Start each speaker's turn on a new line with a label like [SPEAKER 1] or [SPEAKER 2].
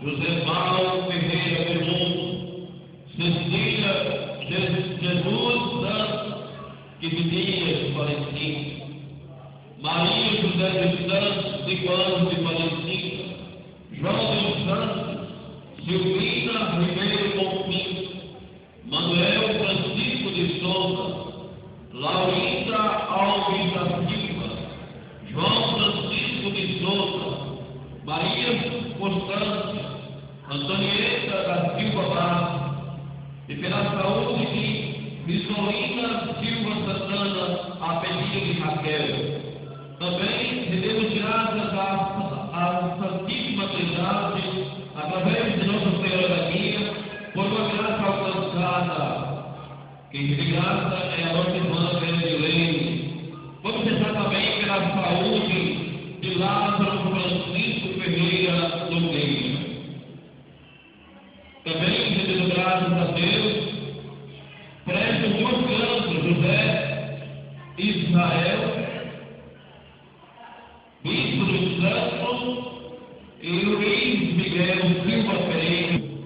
[SPEAKER 1] José Paulo Ferreira Veloso, Cecília Jesus Santos, que vivia falecida, Maria José dos Santos, 5 anos de falecida, João dos Santos, Silvina Ribeiro Confim, Manuel Francisco de Souza, Laurinda Alves da Silva, João Francisco de Souza, Maria Constância, Antonieta da Silva Barros, e pela saúde de Risolina Silva Santana, a pedido de Raquel. Também rendemos graças à Santíssima Trindade, através de Nossa Senhora da Guia, por uma graça alcançada. Quem de graça é a nossa irmã Grande. Vamos rezar também pela saúde de Lázaro Francisco Ferreira Nogueira. Também rendendo graças a Deus, presto muito José Israel, Bispo dos Santos, e Luiz Miguel Silva Pereira.